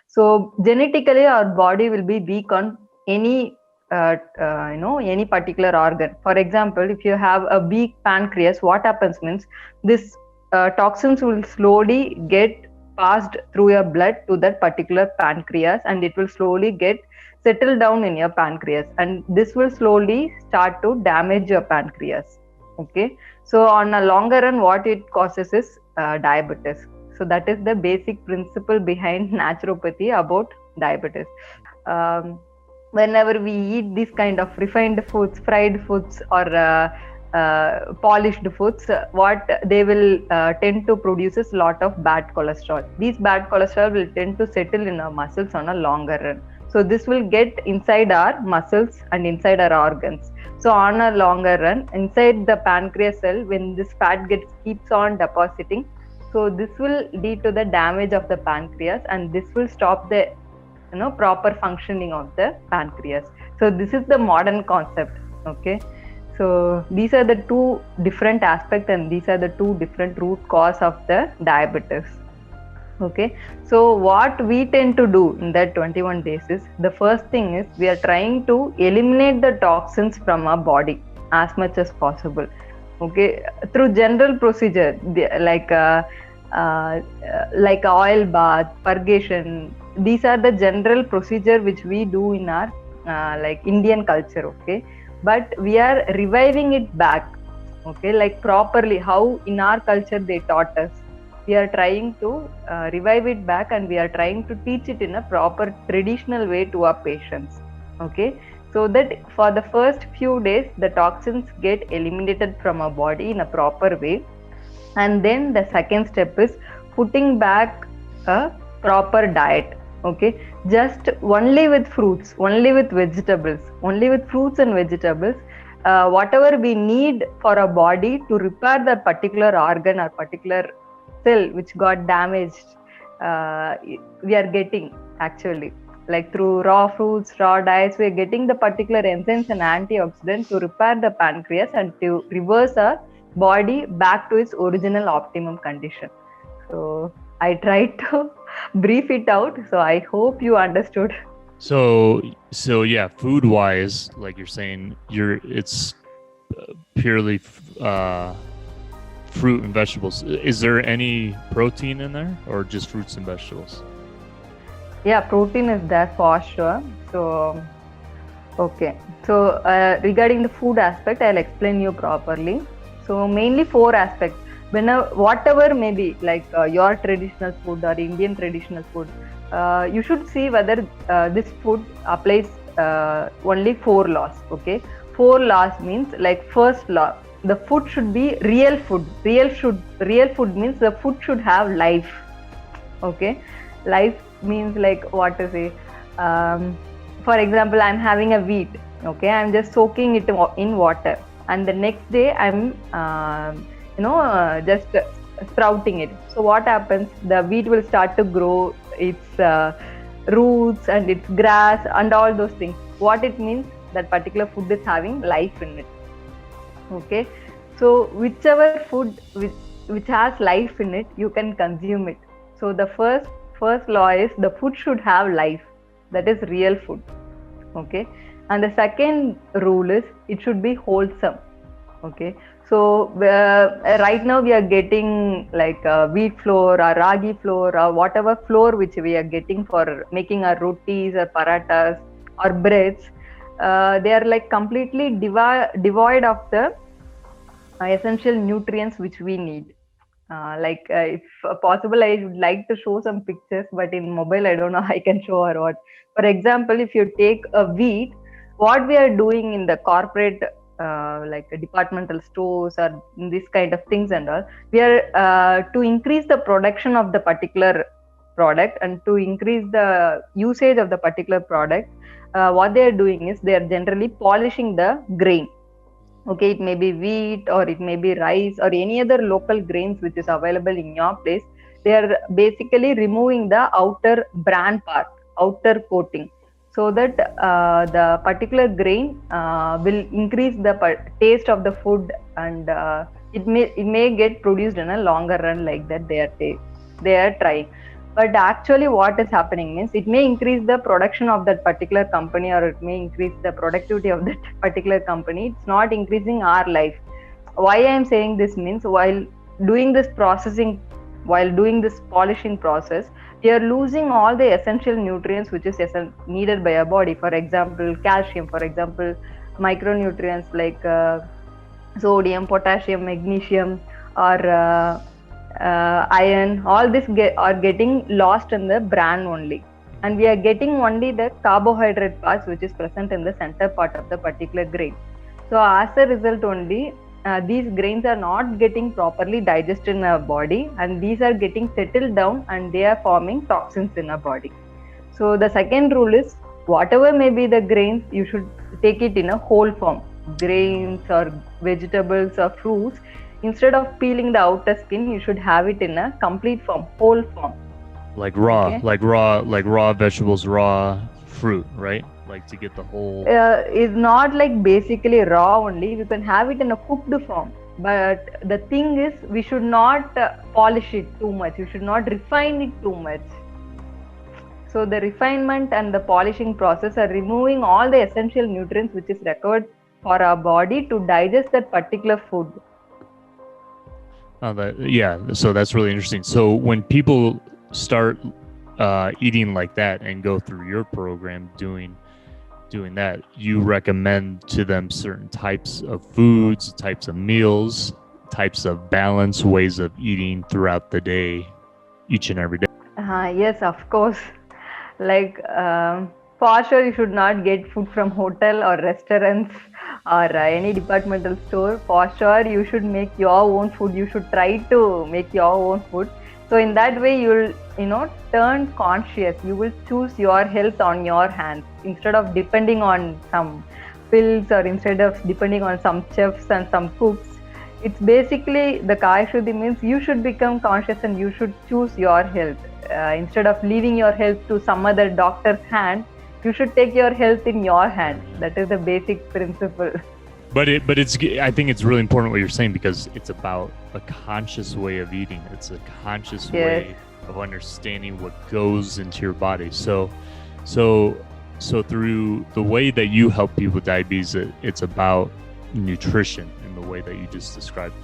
So genetically our body will be weak on any any particular organ. For example, if you have a weak pancreas, what happens means this toxins will slowly get passed through your blood to that particular pancreas, and it will slowly get settle down in your pancreas, and this will slowly start to damage your pancreas. Okay, so on a longer run what it causes is diabetes. So that is the basic principle behind naturopathy about diabetes. um, Whenever we eat these kind of refined foods, fried foods, or polished foods, what they will tend to produce is lot of bad cholesterol. These bad cholesterol will tend to settle in our muscles on a longer run. So this will get inside our muscles and inside our organs. So on a longer run, inside the pancreas cell, when this fat keeps on depositing, so this will lead to the damage of the pancreas, and this will stop the proper functioning of the pancreas. So this is the modern concept. Okay, so these are the two different aspects, and these are the two different root cause of the diabetes. Okay, so what we tend to do in that 21 days is, the first thing is we are trying to eliminate the toxins from our body as much as possible. Okay, through general procedure like oil bath, purgation. These are the general procedure which we do in our like Indian culture. Okay, but we are reviving it back. Okay, like properly how in our culture they taught us, we are trying to revive it back, and we are trying to teach it in a proper traditional way to our patients. Okay, so that for the first few days the toxins get eliminated from our body in a proper way. And then the second step is putting back a proper diet. Okay, just only with fruits, only with vegetables, only with fruits and vegetables, whatever we need for our body to repair that particular organ or particular cell which got damaged, we are getting actually, like through raw fruits, raw diets, we are getting the particular enzymes and antioxidants to repair the pancreas and to reverse our body back to its original optimum condition. So I tried to brief it out, so I hope you understood. So yeah, food wise, like you're saying, it's purely fruit and vegetables. Is there any protein in there, or just fruits and vegetables? Yeah, protein is there for sure. So okay, so regarding the food aspect, I'll explain you properly. So mainly 4 aspects. Whatever may be, like your traditional food or Indian traditional food, you should see whether this food applies only 4 laws. Okay, 4 laws means, like first law, the food should be real food. Real food means the food should have life. Okay, life means like what to say. For example, I'm having a wheat. Okay, I'm just soaking it in water, and the next day I'm just sprouting it. So what happens, the wheat will start to grow its roots and its grass and all those things. What it means, that particular food is having life in it. Okay, so whichever food which has life in it, you can consume it. So the first law is the food should have life, that is real food. Okay, and the second rule is it should be wholesome. Okay, so right now we are getting like wheat flour or ragi flour or whatever flour which we are getting for making our rotis or paratas or breads. They are like completely devoid of the essential nutrients which we need. If possible, I would like to show some pictures, but in mobile I don't know I can show or what. For example, if you take a wheat, what we are doing in the corporate like departmental stores or this kind of things and all, we are to increase the production of the particular product and to increase the usage of the particular product, what they are doing is they are generally polishing the grain. Okay, it may be wheat or it may be rice or any other local grains which is available in your place. They are basically removing the outer bran part, outer coating, so that the particular grain will increase the taste of the food, and it may get produced in a longer run, like that they are trying. But actually what is happening means it may increase the production of that particular company, or it may increase the productivity of that particular company. It's not increasing our life. Why I am saying this means, while doing this processing, while doing this polishing process, we are losing all the essential nutrients which is needed by our body. For example, calcium, for example, micronutrients like sodium, potassium, magnesium, or iron. All this are getting lost in the bran only, and we are getting only the carbohydrate parts which is present in the center part of the particular grain. So as a result only, these grains are not getting properly digested in our body, and these are getting settled down and they are forming toxins in our body. So the second rule is, whatever may be the grains, you should take it in a whole form. Grains or vegetables or fruits, instead of peeling the outer skin, you should have it in a complete form, whole form. Like raw, Okay. like raw vegetables, raw fruit, right? Like to get the whole. Is not like basically raw only. You can have it in a cooked form. But the thing is, we should not polish it too much. You should not refine it too much. So the refinement and the polishing process are removing all the essential nutrients which is required for our body to digest that particular food. Yeah, so that's really interesting. So when people start eating like that and go through your program doing that, you recommend to them certain types of foods, types of meals, types of balance, ways of eating throughout the day, each and every day. Yes, of course. Like for sure, you should not get food from hotel or restaurants or any departmental store. For sure, you should make your own food. You should try to make your own food. So in that way, you'll turn conscious. You will choose your health on your hands instead of depending on some pills, or instead of depending on some chefs and some cooks. It's basically the Kaya Shuddhi means you should become conscious and you should choose your health. Instead of leaving your health to some other doctor's hand, you should take your health in your hand. That is the basic principle. But I think it's really important what you're saying, because it's about a conscious way of eating. It's a conscious way of understanding what goes into your body. So through the way that you help people with diabetes, it's about nutrition in the way that you just described.